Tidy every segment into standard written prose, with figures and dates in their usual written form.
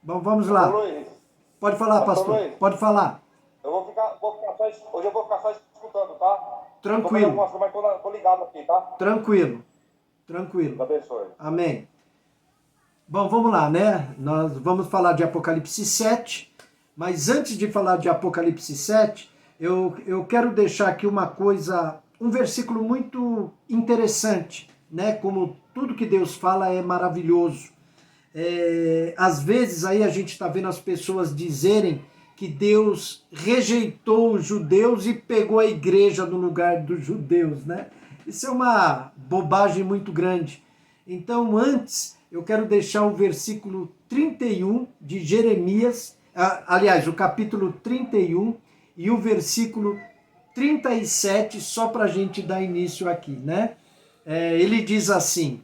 Bom, vamos Pastor lá. Luiz, Pode falar, Pastor pastor. Luiz, Pode falar. hoje eu vou ficar só escutando, tá? Eu tô fazendo Tranquilo, algumas coisas, mas tô ligado aqui, tá? tranquilo, Deus tranquilo. abençoe. Amém. Bom, vamos lá, né? Nós vamos falar de Apocalipse 7, mas antes de falar de Apocalipse 7, eu quero deixar aqui uma coisa, um versículo muito interessante, né? Como tudo que Deus fala é maravilhoso. Às vezes aí a gente está vendo as pessoas dizerem que Deus rejeitou os judeus e pegou a igreja no lugar dos judeus, né? Isso é uma bobagem muito grande. Então, antes, eu quero deixar o versículo 31 de Jeremias, aliás, o capítulo 31 e o versículo 37, só para a gente dar início aqui, né? Ele diz assim: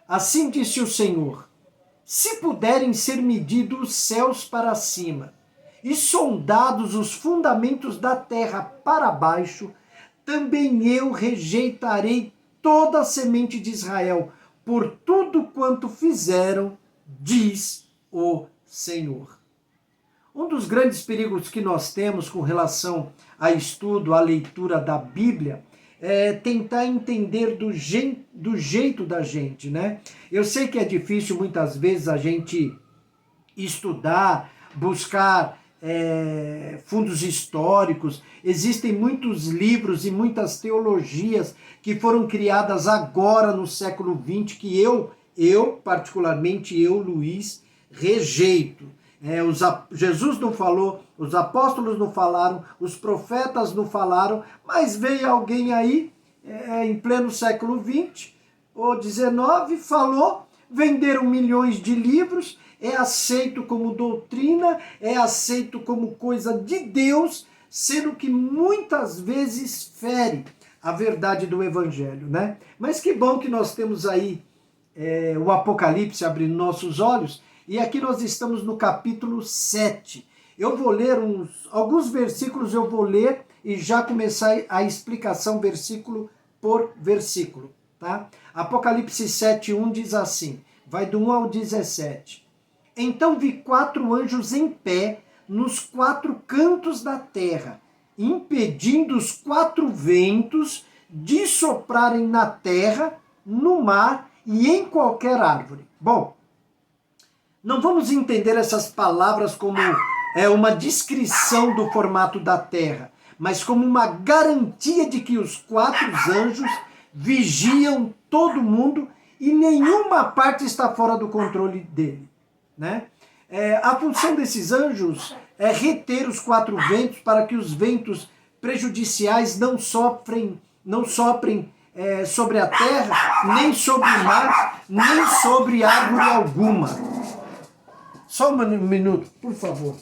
Assim disse o Senhor, se puderem ser medidos os céus para cima e sondados os fundamentos da terra para baixo, também eu rejeitarei toda a semente de Israel, por tudo quanto fizeram, diz o Senhor. Um dos grandes perigos que nós temos com relação a estudo, a leitura da Bíblia, é tentar entender do jeito da gente, né? Eu sei que é difícil muitas vezes a gente estudar, buscar fundos históricos. Existem muitos livros e muitas teologias que foram criadas agora no século XX que particularmente eu, Luiz, rejeito. Jesus não falou, os apóstolos não falaram, os profetas não falaram, mas veio alguém aí, em pleno século XX ou XIX, falou, venderam milhões de livros, é aceito como doutrina, é aceito como coisa de Deus, sendo que muitas vezes fere a verdade do Evangelho, né? Mas que bom que nós temos aí o Apocalipse abrindo nossos olhos, e aqui nós estamos no capítulo 7. Eu vou ler alguns versículos, eu vou ler e já começar a explicação versículo por versículo, tá? Apocalipse 7:1 diz assim, vai do 1 ao 17. Então vi 4 anjos em pé nos 4 cantos da terra, impedindo os 4 ventos de soprarem na terra, no mar e em qualquer árvore. Bom, não vamos entender essas palavras como uma descrição do formato da terra, mas como uma garantia de que os 4 anjos vigiam todo mundo e nenhuma parte está fora do controle dele, né? A função desses anjos é reter os 4 ventos para que os ventos prejudiciais não soprem sobre a terra, nem sobre o mar, nem sobre árvore alguma. Só um minuto, por favor.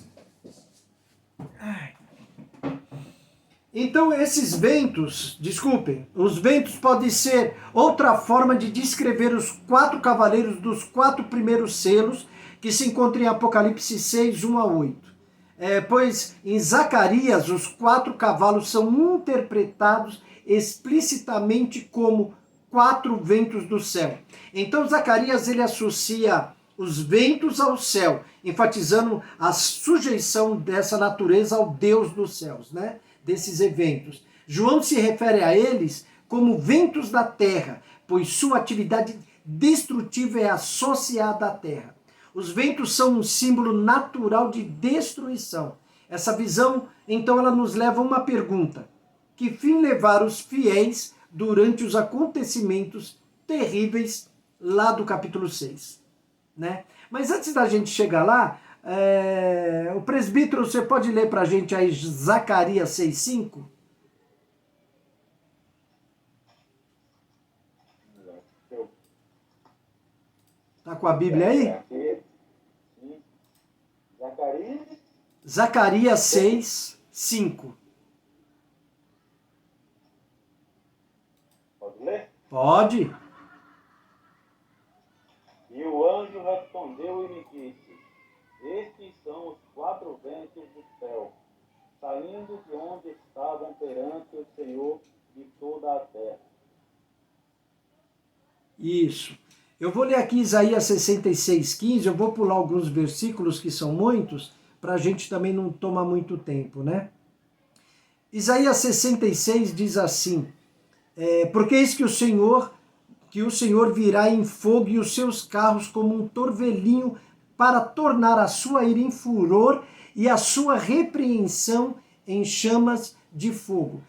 Então esses ventos, desculpem, os ventos podem ser outra forma de descrever os 4 cavaleiros dos 4 primeiros selos que se encontram em Apocalipse 6, 1 a 8. Pois em Zacarias os 4 cavalos são interpretados explicitamente como 4 ventos do céu. Então Zacarias ele associa os ventos ao céu, enfatizando a sujeição dessa natureza ao Deus dos céus, né? Desses eventos. João se refere a eles como ventos da terra, pois sua atividade destrutiva é associada à terra. Os ventos são um símbolo natural de destruição. Essa visão, então, ela nos leva a uma pergunta: que fim levaram os fiéis durante os acontecimentos terríveis lá do capítulo 6? Né? Mas antes da gente chegar lá, o presbítero, você pode ler para a gente aí Zacarias 6,5? Tá com a Bíblia aí? Zacarias 6:5. Pode ler? Pode. E o anjo respondeu e me disse, estes são os 4 ventos do céu, saindo de onde estavam perante o Senhor de toda a terra. Isso. Eu vou ler aqui Isaías 66:15, eu vou pular alguns versículos que são muitos, para a gente também não tomar muito tempo, né? Isaías 66 diz assim, porque eis que o Senhor virá em fogo e os seus carros como um torvelinho para tornar a sua ira em furor e a sua repreensão em chamas de fogo.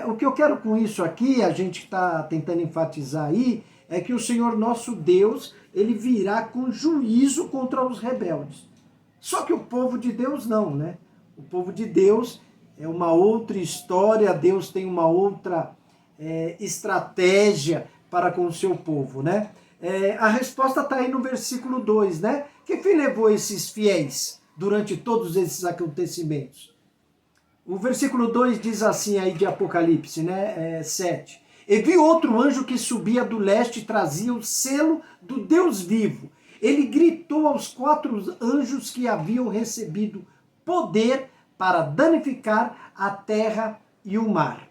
O que eu quero com isso aqui, a gente está tentando enfatizar aí, é que o Senhor nosso Deus, ele virá com juízo contra os rebeldes. Só que o povo de Deus não, né? O povo de Deus é uma outra história, Deus tem uma outra estratégia para com o seu povo, né? A resposta está aí no versículo 2, né? Que fim levou esses fiéis durante todos esses acontecimentos? O versículo 2 diz assim aí de Apocalipse, né? 7. E vi outro anjo que subia do leste e trazia o selo do Deus vivo. Ele gritou aos 4 anjos que haviam recebido poder para danificar a terra e o mar.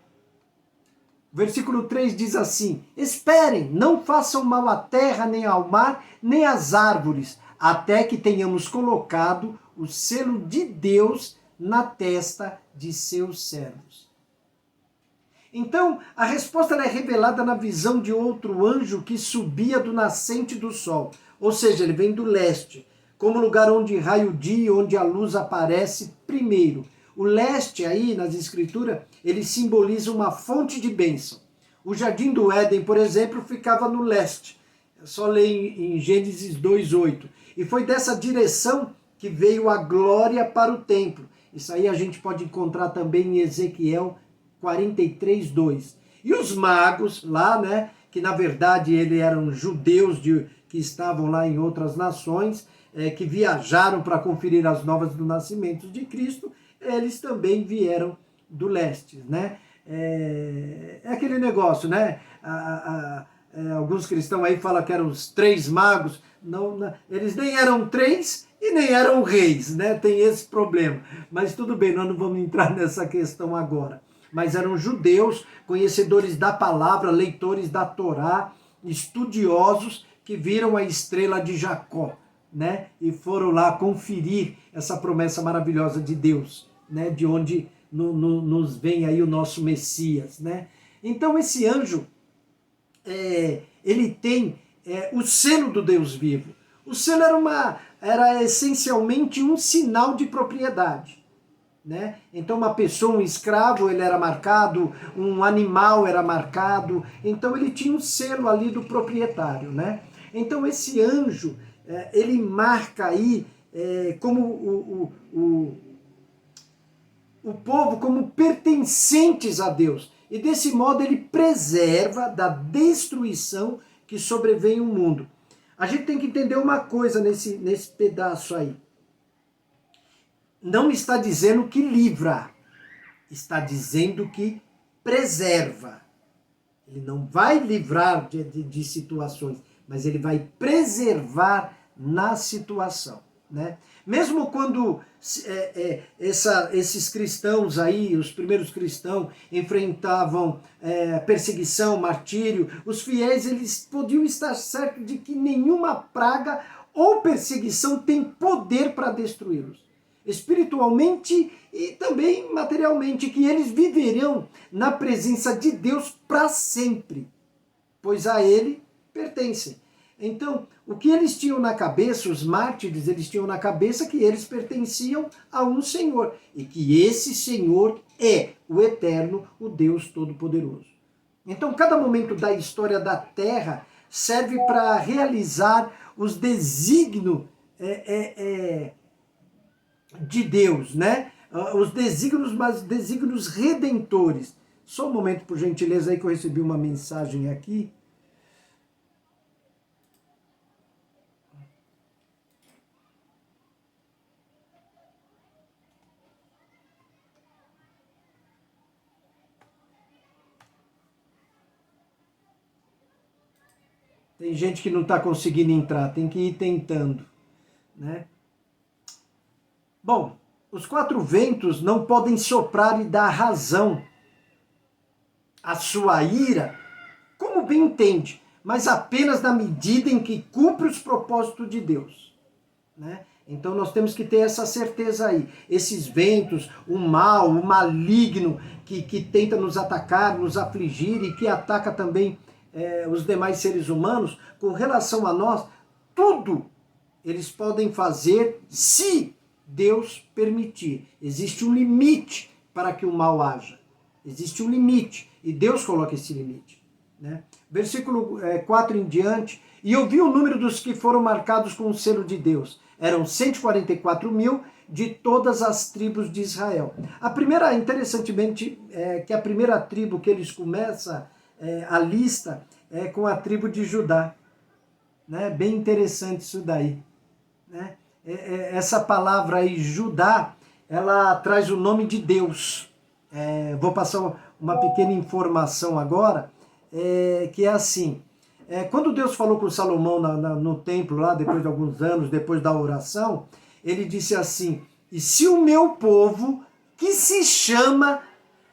Versículo 3 diz assim, esperem, não façam mal à terra, nem ao mar, nem às árvores, até que tenhamos colocado o selo de Deus na testa de seus servos. Então, a resposta é revelada na visão de outro anjo que subia do nascente do sol, ou seja, ele vem do leste, como lugar onde raia o dia, onde a luz aparece primeiro. O leste aí, nas escrituras, ele simboliza uma fonte de bênção. O Jardim do Éden, por exemplo, ficava no leste. É só ler em Gênesis 2:8. E foi dessa direção que veio a glória para o templo. Isso aí a gente pode encontrar também em Ezequiel 43:2. E os magos lá, né, que na verdade eles eram judeus que estavam lá em outras nações, que viajaram para conferir as novas do nascimento de Cristo, eles também vieram do leste, né? É aquele negócio, né? Alguns cristãos aí falam que eram os 3 magos. Não, eles nem eram 3 e nem eram reis, né? Tem esse problema. Mas tudo bem, nós não vamos entrar nessa questão agora. Mas eram judeus, conhecedores da palavra, leitores da Torá, estudiosos que viram a estrela de Jacó, né? E foram lá conferir essa promessa maravilhosa de Deus, né? De onde nos vem aí o nosso Messias, né? Então esse anjo, ele tem o selo do Deus vivo. O selo era essencialmente um sinal de propriedade, né? Então uma pessoa, um escravo, ele era marcado, um animal era marcado, então ele tinha um selo ali do proprietário, né? Então esse anjo, ele marca aí como o povo como pertencentes a Deus. E desse modo ele preserva da destruição que sobrevém o mundo. A gente tem que entender uma coisa nesse pedaço aí. Não está dizendo que livra, está dizendo que preserva. Ele não vai livrar de situações, mas ele vai preservar na situação, né? Mesmo quando esses cristãos aí, os primeiros cristãos, enfrentavam perseguição, martírio, os fiéis, eles podiam estar certos de que nenhuma praga ou perseguição tem poder para destruí-los. Espiritualmente e também materialmente, que eles viverão na presença de Deus para sempre, pois a Ele pertencem. Então, o que eles tinham na cabeça, os mártires, eles tinham na cabeça que eles pertenciam a um Senhor, e que esse Senhor é o Eterno, o Deus Todo-Poderoso. Então, cada momento da história da Terra serve para realizar os desígnios de Deus, né? Os desígnios, mas desígnios redentores. Só um momento, por gentileza, aí que eu recebi uma mensagem aqui. Tem gente que não está conseguindo entrar, tem que ir tentando, né? Bom, os 4 ventos não podem soprar e dar razão à sua ira, como bem entende, mas apenas na medida em que cumpre os propósitos de Deus, né? Então nós temos que ter essa certeza aí. Esses ventos, o mal, o maligno que tenta nos atacar, nos afligir e que ataca também os demais seres humanos, com relação a nós, tudo eles podem fazer se Deus permitir. Existe um limite para que o mal haja. Existe um limite e Deus coloca esse limite, né? Versículo 4 em diante. E eu vi o número dos que foram marcados com o selo de Deus. Eram 144 mil de todas as tribos de Israel. A primeira, interessantemente, que a primeira tribo que eles começam a lista é com a tribo de Judá, né? Bem interessante isso daí, né? Essa palavra aí, Judá, ela traz o nome de Deus. Vou passar uma pequena informação agora, que é assim. Quando Deus falou com Salomão no templo, lá depois de alguns anos, depois da oração, ele disse assim: e se o meu povo, que se chama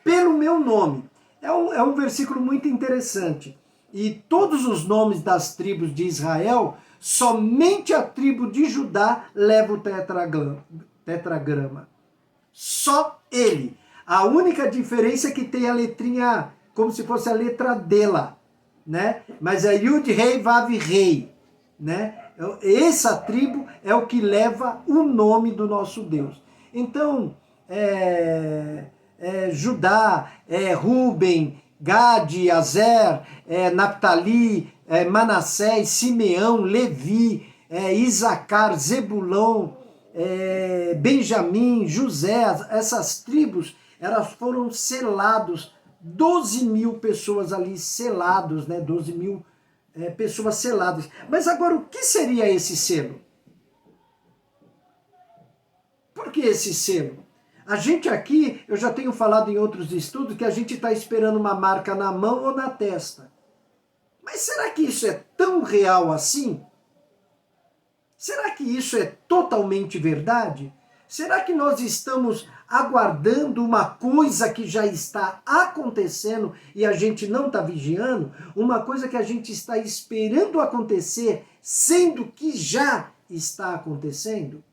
pelo meu nome. É um versículo muito interessante. E todos os nomes das tribos de Israel, somente a tribo de Judá leva o tetragrama. Só ele. A única diferença é que tem a letrinha, como se fosse a letra D lá, né? Mas é Yud, Rei, Vav, Rei, né? Essa tribo é o que leva o nome do nosso Deus. Então, Judá, Ruben, Gade, Azer, Naphtali, Manassés, Simeão, Levi, Isacar, Zebulão, Benjamim, José, essas tribos, elas foram selados, 12 mil pessoas ali selados, né? 12 mil pessoas seladas. Mas agora, o que seria esse selo? Por que esse selo? A gente aqui, eu já tenho falado em outros estudos, que a gente está esperando uma marca na mão ou na testa. Mas será que isso é tão real assim? Será que isso é totalmente verdade? Será que nós estamos aguardando uma coisa que já está acontecendo e a gente não está vigiando? Uma coisa que a gente está esperando acontecer, sendo que já está acontecendo?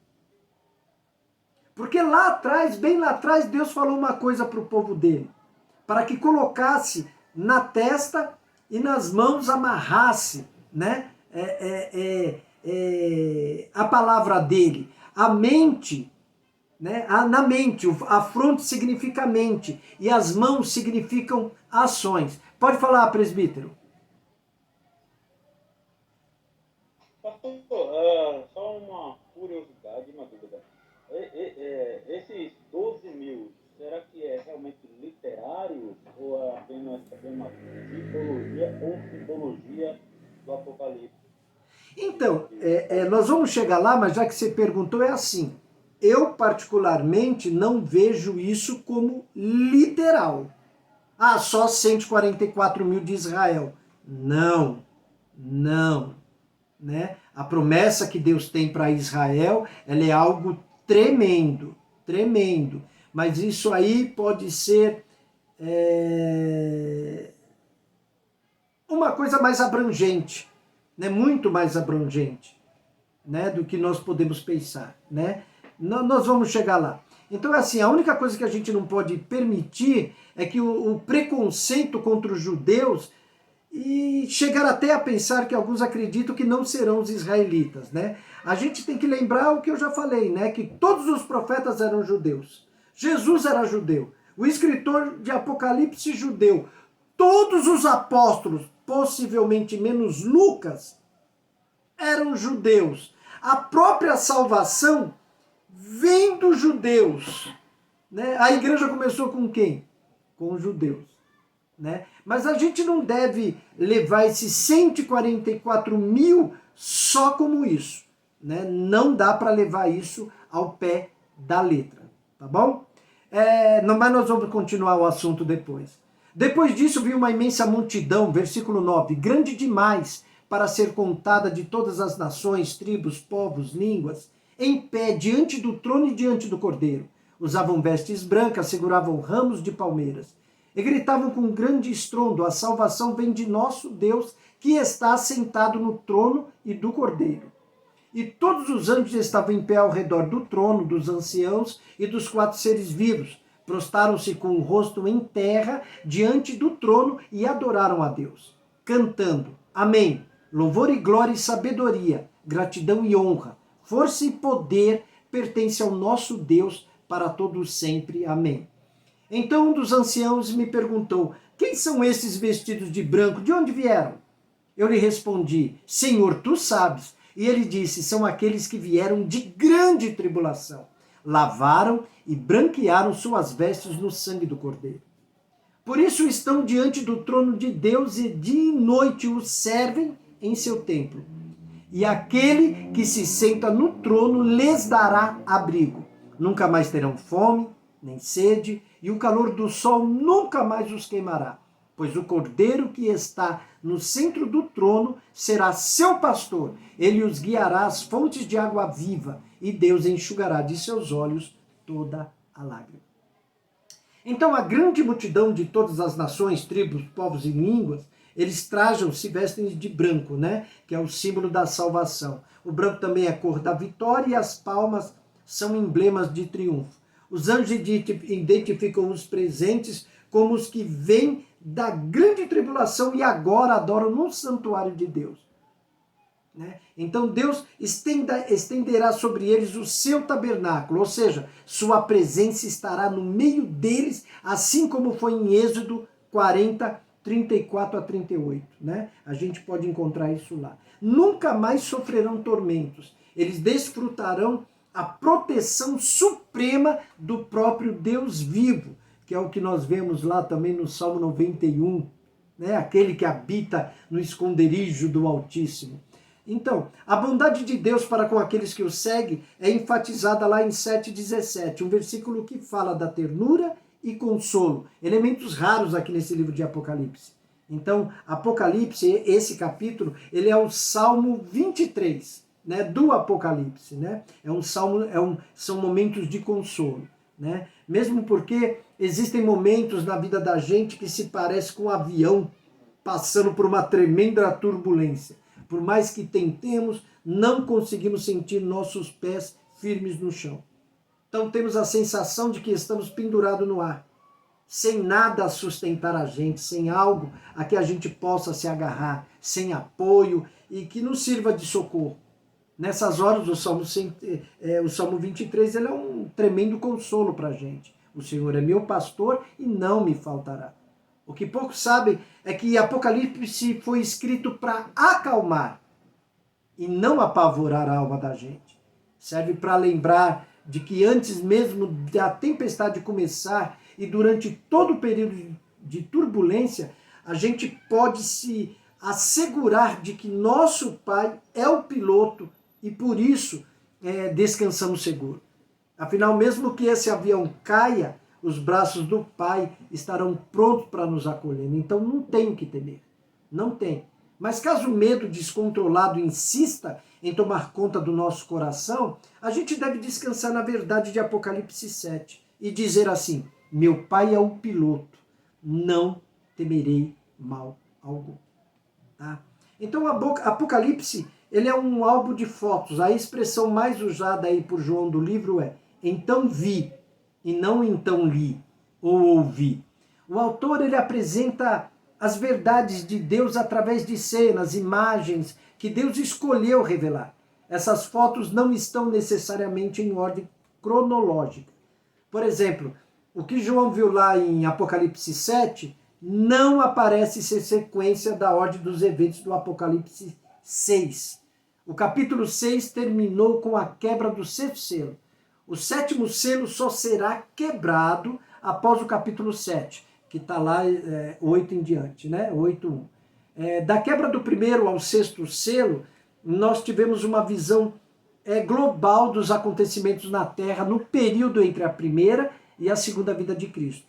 Porque lá atrás, bem lá atrás, Deus falou uma coisa para o povo dele, para que colocasse na testa e nas mãos amarrasse, né? A palavra dele. A mente, né? Na mente, a fronte significa mente e as mãos significam ações. Pode falar, presbítero. Pastor, só uma curiosidade, uma dúvida. Esses 12 mil, será que é realmente literário ou é apenas uma simbologia ou simbologia do Apocalipse? Então, nós vamos chegar lá, mas já que você perguntou, é assim. Eu, particularmente, não vejo isso como literal. Ah, só 144 mil de Israel. Não, né? A promessa que Deus tem para Israel, ela é algo tremendo, tremendo. Mas isso aí pode ser uma coisa mais abrangente, né? Muito mais abrangente, né? Do que nós podemos pensar, né? Nós vamos chegar lá. Então, assim, a única coisa que a gente não pode permitir é que o preconceito contra os judeus e chegar até a pensar que alguns acreditam que não serão os israelitas, né? A gente tem que lembrar o que eu já falei, né? Que todos os profetas eram judeus. Jesus era judeu. O escritor de Apocalipse, judeu. Todos os apóstolos, possivelmente menos Lucas, eram judeus. A própria salvação vem dos judeus, né? A igreja começou com quem? Com os judeus, né? Mas a gente não deve levar esses 144 mil só como isso, né? Não dá para levar isso ao pé da letra, tá bom? Mas nós vamos continuar o assunto depois. Depois disso vi uma imensa multidão, versículo 9, grande demais para ser contada, de todas as nações, tribos, povos, línguas, em pé diante do trono e diante do Cordeiro. Usavam vestes brancas, seguravam ramos de palmeiras. e gritavam com grande estrondo: a salvação vem de nosso Deus, que está assentado no trono e do Cordeiro. E todos os anjos estavam em pé ao redor do trono, dos anciãos e dos 4 seres vivos. Prostaram-se com o rosto em terra diante do trono e adoraram a Deus, cantando: Amém. Louvor e glória e sabedoria, gratidão e honra, força e poder pertence ao nosso Deus para todos sempre. Amém. Então um dos anciãos me perguntou: quem são esses vestidos de branco? De onde vieram? Eu lhe respondi: Senhor, tu sabes. E ele disse: são aqueles que vieram de grande tribulação. Lavaram e branquearam suas vestes no sangue do Cordeiro. Por isso estão diante do trono de Deus e dia e noite o servem em seu templo. E aquele que se senta no trono lhes dará abrigo. Nunca mais terão fome, nem sede, e o calor do sol nunca mais os queimará. Pois o Cordeiro que está no centro do trono será seu pastor. Ele os guiará às fontes de água viva, e Deus enxugará de seus olhos toda a lágrima. Então a grande multidão de todas as nações, tribos, povos e línguas, eles trajam-se, vestem de branco, né? Que é o símbolo da salvação. O branco também é a cor da vitória e as palmas são emblemas de triunfo. Os anjos identificam os presentes como os que vêm da grande tribulação e agora adoram no santuário de Deus. Né? Então Deus estenderá sobre eles o seu tabernáculo, ou seja, sua presença estará no meio deles, assim como foi em Êxodo 40, 34 a 38. Né? A gente pode encontrar isso lá. Nunca mais sofrerão tormentos. Eles desfrutarão a proteção suprema do próprio Deus vivo, que é o que nós vemos lá também no Salmo 91, né? Aquele que habita no esconderijo do Altíssimo. Então, a bondade de Deus para com aqueles que o seguem é enfatizada lá em 7,17, um versículo que fala da ternura e consolo, elementos raros aqui nesse livro de Apocalipse. Então, Apocalipse, esse capítulo, ele é o Salmo 23, né, do Apocalipse, né? São momentos de consolo, né? Mesmo porque existem momentos na vida da gente que se parece com um avião passando por uma tremenda turbulência. Por mais que tentemos, não conseguimos sentir nossos pés firmes no chão. Então temos a sensação de que estamos pendurados no ar, sem nada a sustentar a gente, sem algo a que a gente possa se agarrar, sem apoio e que nos sirva de socorro. Nessas horas, o Salmo 23 ele é um tremendo consolo para a gente. O Senhor é meu pastor e não me faltará. O que poucos sabem é que Apocalipse foi escrito para acalmar e não apavorar a alma da gente. Serve para lembrar de que antes mesmo da tempestade começar e durante todo o período de turbulência, a gente pode se assegurar de que nosso Pai é o piloto e por isso descansamos seguro. Afinal, mesmo que esse avião caia, os braços do Pai estarão prontos para nos acolher. Então não tem o que temer. Não tem. Mas caso o medo descontrolado insista em tomar conta do nosso coração, a gente deve descansar na verdade de Apocalipse 7 e dizer assim: meu Pai é o piloto, não temerei mal algum. Tá? Então Apocalipse ele é um álbum de fotos. A expressão mais usada aí por João do livro é então vi, e não então li ou ouvi. O autor ele apresenta as verdades de Deus através de cenas, imagens que Deus escolheu revelar. Essas fotos não estão necessariamente em ordem cronológica. Por exemplo, o que João viu lá em Apocalipse 7 não aparece ser sequência da ordem dos eventos do Apocalipse 6. O capítulo 6 terminou com a quebra do sexto selo. O sétimo selo só será quebrado após o capítulo 7, que está lá 8 em diante, né? 8:1. Da quebra do primeiro ao sexto selo, nós tivemos uma visão global dos acontecimentos na Terra no período entre a primeira e a segunda vinda de Cristo.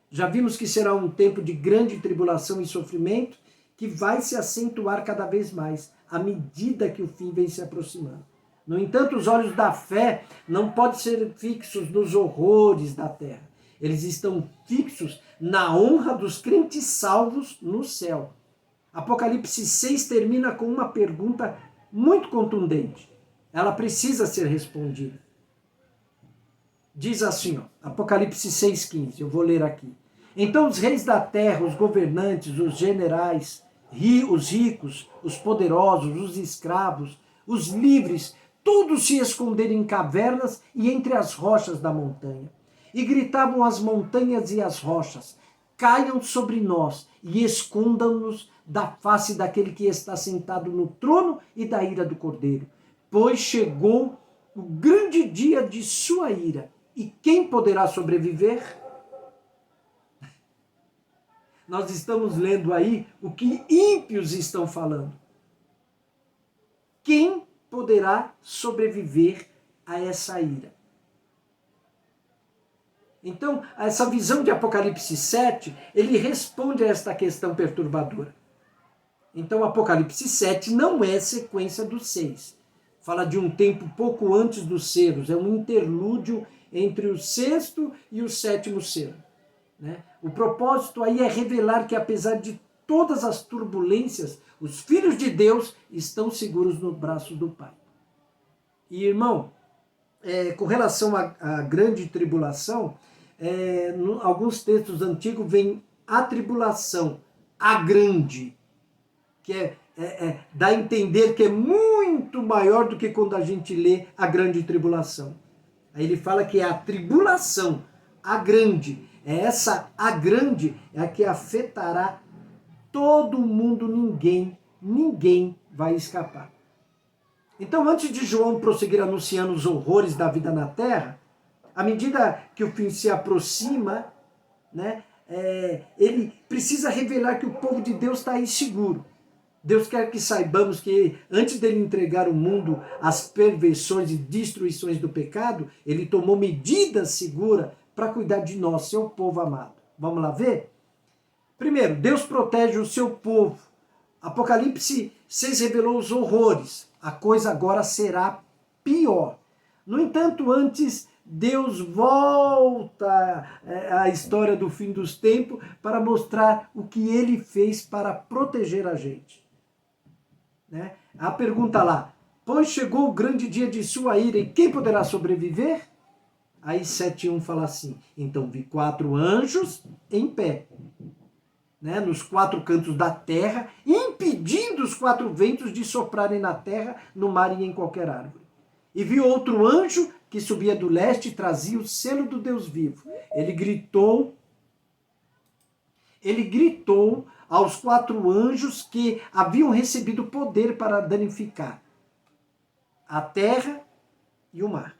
Já vimos que será um tempo de grande tribulação e sofrimento que vai se acentuar cada vez mais à medida que o fim vem se aproximando. No entanto, os olhos da fé não podem ser fixos nos horrores da terra. Eles estão fixos na honra dos crentes salvos no céu. Apocalipse 6 termina com uma pergunta muito contundente. Ela precisa ser respondida. Diz assim, ó, Apocalipse 6,15, eu vou ler aqui. Então os reis da terra, os governantes, os generais, os ricos, os poderosos, os escravos, os livres, todos se esconderam em cavernas e entre as rochas da montanha. E gritavam as montanhas e as rochas, caiam sobre nós e escondam-nos da face daquele que está sentado no trono e da ira do Cordeiro. Pois chegou o grande dia de sua ira. E quem poderá sobreviver? Nós estamos lendo aí o que ímpios estão falando. Quem poderá sobreviver a essa ira? Então, essa visão de Apocalipse 7, ele responde a esta questão perturbadora. Então, Apocalipse 7 não é sequência do 6. Fala de um tempo pouco antes dos selos, é um interlúdio entre o sexto e o sétimo selo. Né? O propósito aí é revelar que, apesar de todas as turbulências, os filhos de Deus estão seguros no braço do Pai. E, irmão, com relação à grande tribulação, alguns textos antigos vem a tribulação, a grande, que dá a entender que é muito maior do que quando a gente lê a grande tribulação. Aí ele fala que é a tribulação, a grande. A grande é a que afetará todo mundo, ninguém vai escapar. Então, antes de João prosseguir anunciando os horrores da vida na terra, à medida que o fim se aproxima, né, ele precisa revelar que o povo de Deus está aí seguro. Deus quer que saibamos que antes dele entregar o mundo às perversões e destruições do pecado, ele tomou medidas seguras para cuidar de nós, seu povo amado. Vamos lá ver? Primeiro, Deus protege o seu povo. Apocalipse 6 revelou os horrores. A coisa agora será pior. No entanto, antes, Deus volta à história do fim dos tempos para mostrar o que ele fez para proteger a gente. Né? A pergunta lá, pois chegou o grande dia de sua ira e quem poderá sobreviver? Aí 7:1 fala assim, então vi 4 anjos em pé, né, nos 4 cantos da terra, impedindo os 4 ventos de soprarem na terra, no mar e em qualquer árvore. E vi outro anjo que subia do leste e trazia o selo do Deus vivo. Ele gritou aos 4 anjos que haviam recebido poder para danificar a terra e o mar.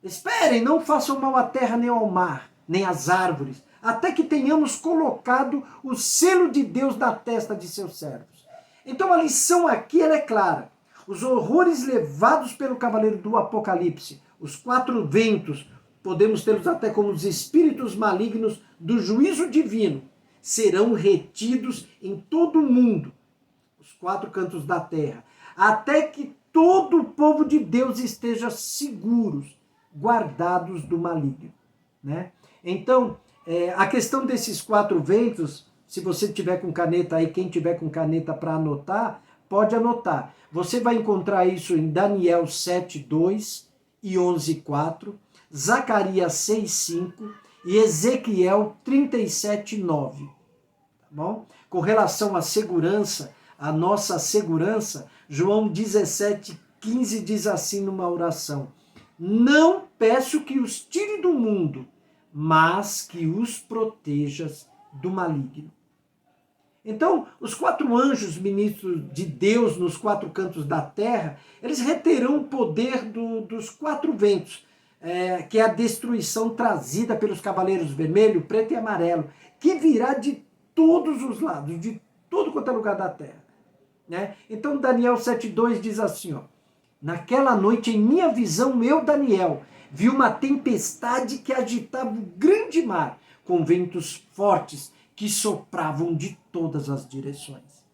Esperem, não façam mal à terra nem ao mar, nem às árvores, até que tenhamos colocado o selo de Deus na testa de seus servos. Então a lição aqui ela é clara. Os horrores levados pelo cavaleiro do Apocalipse, os 4 ventos, podemos tê-los até como os espíritos malignos do juízo divino, serão retidos em todo o mundo, os 4 cantos da terra, até que todo o povo de Deus esteja seguros, guardados do maligno. Né? Então, a questão desses 4 ventos, se você tiver com caneta aí, quem tiver com caneta para anotar, pode anotar. Você vai encontrar isso em Daniel 7:2 e 11:4, Zacarias 6:5 e Ezequiel 37:9. Tá bom? Com relação à segurança, a nossa segurança, João 17:15 diz assim numa oração: não peço que os tire do mundo, mas que os protejas do maligno. Então, os 4 anjos ministros de Deus nos 4 cantos da terra, eles reterão o poder dos 4 ventos, que é a destruição trazida pelos cavaleiros vermelho, preto e amarelo, que virá de todos os lados, de todo quanto é lugar da terra. Né? Então, Daniel 7:2 diz assim, ó, naquela noite, em minha visão, eu, Daniel, vi uma tempestade que agitava o grande mar, com ventos fortes que sopravam de todas as direções.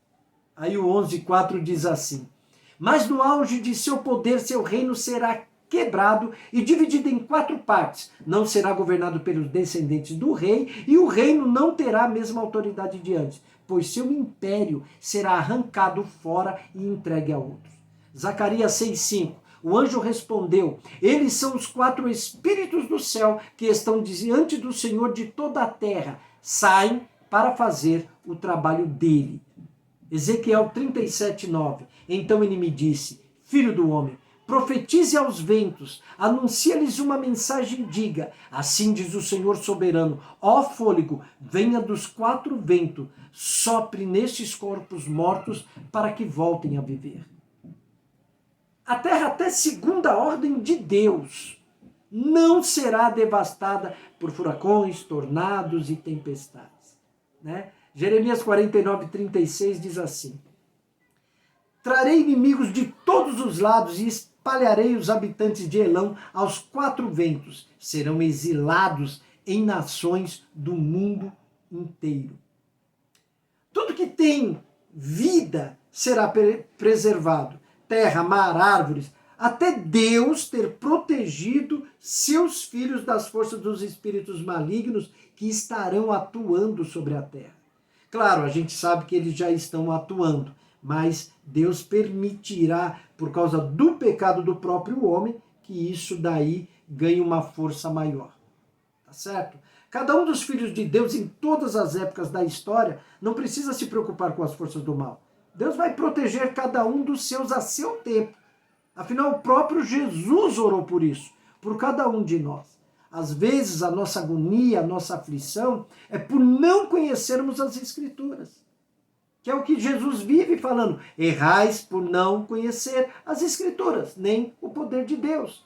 Aí o 11:4 diz assim, mas no auge de seu poder, seu reino será quebrado e dividido em 4 partes. Não será governado pelos descendentes do rei, e o reino não terá a mesma autoridade de antes, pois seu império será arrancado fora e entregue a outros. Zacarias 6,5. O anjo respondeu: eles são os 4 espíritos do céu que estão diante do Senhor de toda a terra. Saem para fazer o trabalho dele. Ezequiel 37,9. Então ele me disse: filho do homem, profetize aos ventos, anuncia-lhes uma mensagem e diga: assim diz o Senhor soberano, ó fôlego, venha dos 4 ventos, sopre nestes corpos mortos para que voltem a viver. A terra, até segundo a ordem de Deus, não será devastada por furacões, tornados e tempestades. Né? Jeremias 49:36 diz assim: trarei inimigos de todos os lados e espalharei os habitantes de Elão aos 4 ventos. Serão exilados em nações do mundo inteiro. Tudo que tem vida será preservado. Terra, mar, árvores, até Deus ter protegido seus filhos das forças dos espíritos malignos que estarão atuando sobre a terra. Claro, a gente sabe que eles já estão atuando, mas Deus permitirá, por causa do pecado do próprio homem, que isso daí ganhe uma força maior. Tá certo? Cada um dos filhos de Deus, em todas as épocas da história, não precisa se preocupar com as forças do mal. Deus vai proteger cada um dos seus a seu tempo. Afinal, o próprio Jesus orou por isso, por cada um de nós. Às vezes, a nossa agonia, a nossa aflição, é por não conhecermos as Escrituras. Que é o que Jesus vive falando. Errais por não conhecer as Escrituras, nem o poder de Deus.